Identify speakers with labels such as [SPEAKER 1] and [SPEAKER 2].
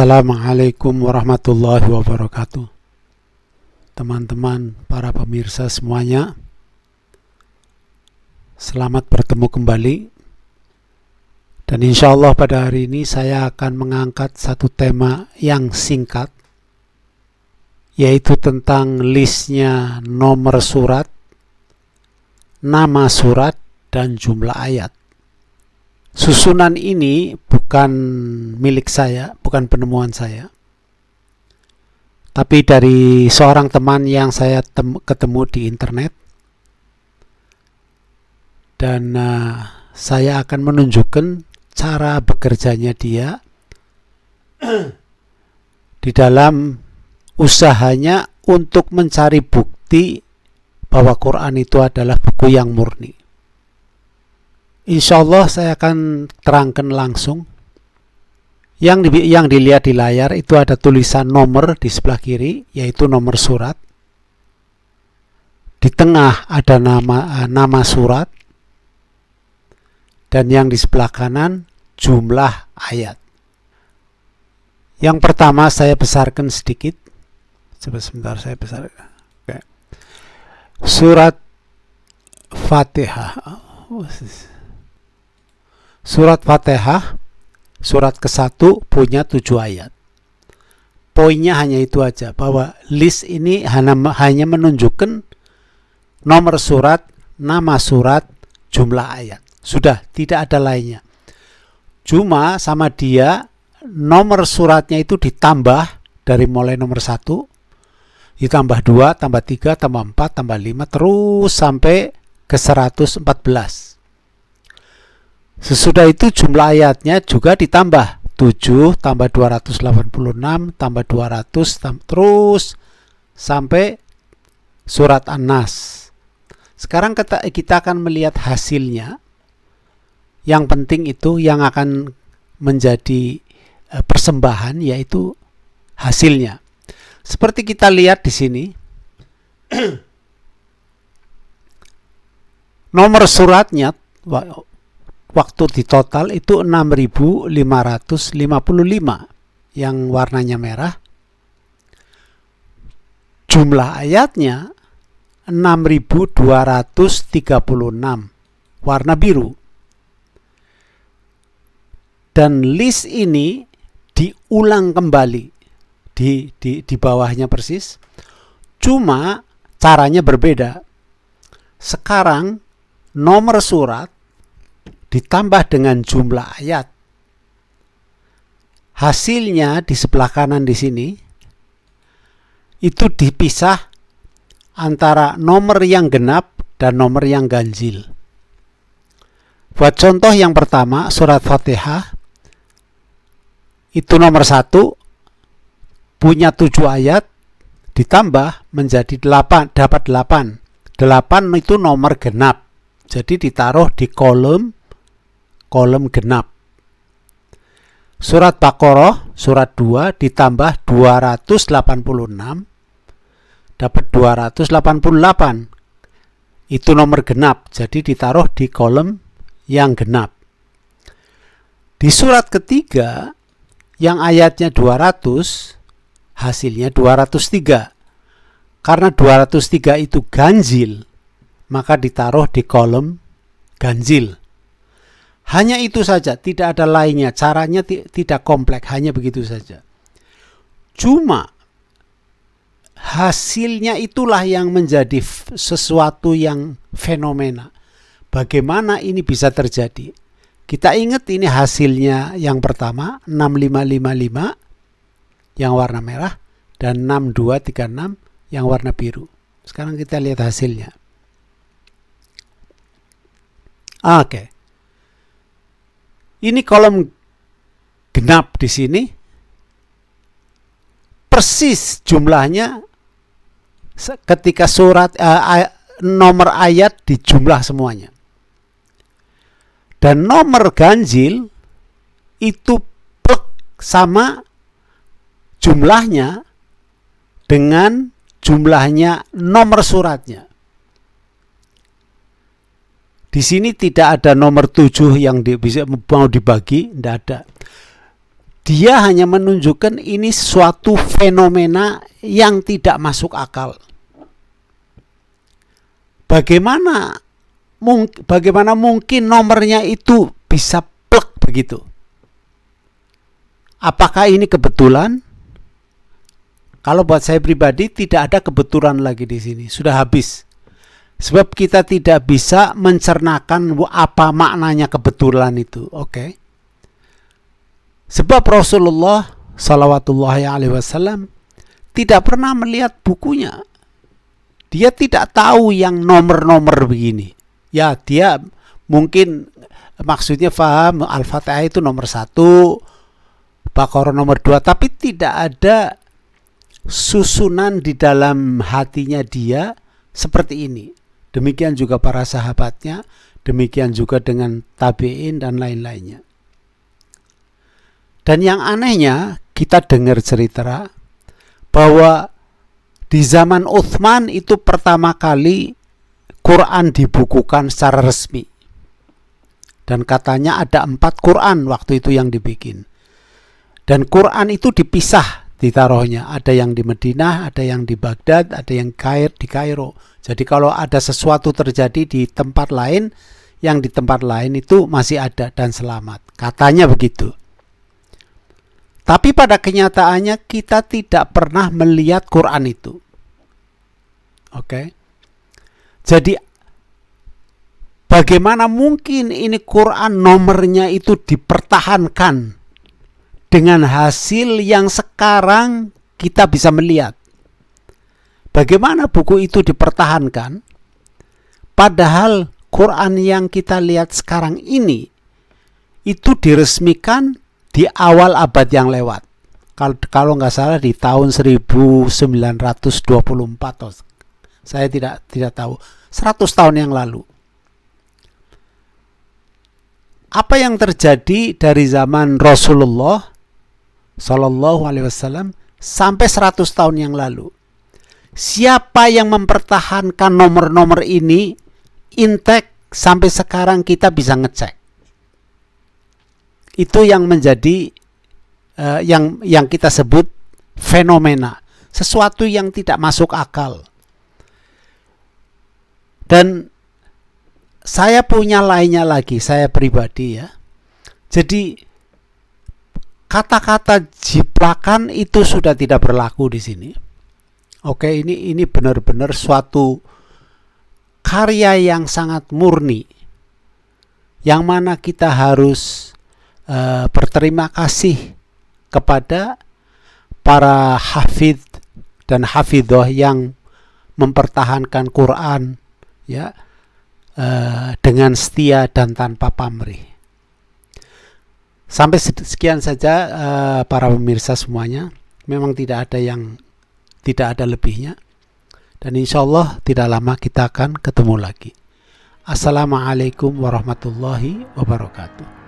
[SPEAKER 1] Assalamualaikum warahmatullahi wabarakatuh. Teman-teman, para pemirsa semuanya, selamat bertemu kembali. Dan insya Allah pada hari ini saya akan mengangkat satu tema yang singkat, yaitu tentang listnya nomor surat, nama surat, dan jumlah ayat. Susunan ini bukan milik saya, bukan penemuan saya, tapi dari seorang teman yang saya ketemu di internet. Dan saya akan menunjukkan cara bekerjanya dia di dalam usahanya untuk mencari bukti bahwa Quran itu adalah buku yang murni. Insya Allah saya akan terangkan langsung. Yang dilihat di layar itu ada tulisan nomor di sebelah kiri, yaitu nomor surat. Di tengah ada nama surat. Dan yang di sebelah kanan jumlah ayat. Yang pertama saya besarkan sedikit. Sebentar saya besarkan. Oke. Surat Fatihah. Surat Fatihah, surat ke-1 punya 7 ayat. Poinnya hanya itu aja, bahwa list ini hanya menunjukkan nomor surat, nama surat, jumlah ayat. Sudah, tidak ada lainnya. Cuma sama dia, nomor suratnya itu ditambah dari mulai nomor 1, ditambah 2, tambah 3, tambah 4, tambah 5, terus sampai ke 114. Sesudah itu jumlah ayatnya juga ditambah 7 tambah 286 tambah 200 terus sampai surat An-Nas. Sekarang kita akan melihat hasilnya. Yang penting itu yang akan menjadi persembahan, yaitu hasilnya. Seperti kita lihat di sini. Nomor suratnya waktu di total itu 6.555 yang warnanya merah. Jumlah ayatnya 6.236 warna biru. Dan list ini diulang kembali di bawahnya persis. Cuma caranya berbeda. Sekarang nomor surat ditambah dengan jumlah ayat. Hasilnya di sebelah kanan di sini itu dipisah antara nomor yang genap dan nomor yang ganjil. Buat contoh yang pertama, surat Fatihah itu nomor 1 punya 7 ayat, ditambah menjadi 8, dapat 8. 8 itu nomor genap. Jadi ditaruh di kolom genap. Surat Baqarah surat 2 ditambah 286 dapat 288. Itu nomor genap, jadi ditaruh di kolom yang genap. Di surat ketiga yang ayatnya 200, hasilnya 203. Karena 203 itu ganjil, maka ditaruh di kolom ganjil. Hanya itu saja, tidak ada lainnya. Caranya tidak kompleks, hanya begitu saja. Cuma hasilnya itulah yang menjadi sesuatu yang fenomena. Bagaimana ini bisa terjadi? Kita ingat ini hasilnya yang pertama 6555 yang warna merah dan 6236 yang warna biru. Sekarang kita lihat hasilnya. Oke. Ini kolom genap di sini. Persis jumlahnya ketika surat nomor ayat dijumlah semuanya. Dan nomor ganjil itu plek sama jumlahnya dengan jumlahnya nomor suratnya. Di sini tidak ada nomor 7 yang bisa mau dibagi, tidak ada. dia hanya menunjukkan ini suatu fenomena yang tidak masuk akal. Bagaimana mungkin nomornya itu bisa plek begitu? Apakah ini kebetulan? Kalau buat saya pribadi tidak ada kebetulan lagi di sini, sudah habis. Sebab kita tidak bisa mencernakan apa maknanya kebetulan itu, oke? Sebab Rasulullah Shallallahu Alaihi Wasallam tidak pernah melihat bukunya. Dia tidak tahu yang nomor-nomor begini. Ya, dia mungkin maksudnya faham Al-Fatihah itu nomor 1, Baqarah nomor 2, tapi tidak ada susunan di dalam hatinya dia seperti ini. Demikian juga para sahabatnya, demikian juga dengan tabi'in dan lain-lainnya. Dan yang anehnya, kita dengar cerita bahwa di zaman Utsman itu pertama kali Quran dibukukan secara resmi. Dan katanya ada 4 Quran waktu itu yang dibikin. Dan Quran itu dipisah ditaruhnya. Ada yang di Madinah, ada yang di Baghdad, ada yang di Kairo. Jadi kalau ada sesuatu terjadi di tempat lain, yang di tempat lain itu masih ada dan selamat. Katanya begitu. Tapi pada kenyataannya kita tidak pernah melihat Quran itu. Oke. Jadi bagaimana mungkin ini Quran nomornya itu dipertahankan dengan hasil yang sekarang kita bisa melihat? Bagaimana buku itu dipertahankan padahal Quran yang kita lihat sekarang ini itu diresmikan di awal abad yang lewat. Kalau nggak salah di tahun 1924. Saya tidak tahu. 100 tahun yang lalu. Apa yang terjadi dari zaman Rasulullah Sallallahu Alaihi Wasallam sampai 100 tahun yang lalu? Siapa yang mempertahankan nomor-nomor ini intek sampai sekarang kita bisa ngecek? Itu yang menjadi yang kita sebut fenomena, sesuatu yang tidak masuk akal. Dan saya punya lainnya lagi, saya pribadi ya. Jadi kata-kata jiplakan itu sudah tidak berlaku di sini. Oke, ini benar-benar suatu karya yang sangat murni, yang mana kita harus berterima kasih kepada para hafidh dan hafidhah yang mempertahankan Quran ya dengan setia dan tanpa pamrih. Sampai sekian saja para pemirsa semuanya. Memang tidak ada lebihnya. Dan insya Allah tidak lama kita akan ketemu lagi. Assalamualaikum warahmatullahi wabarakatuh.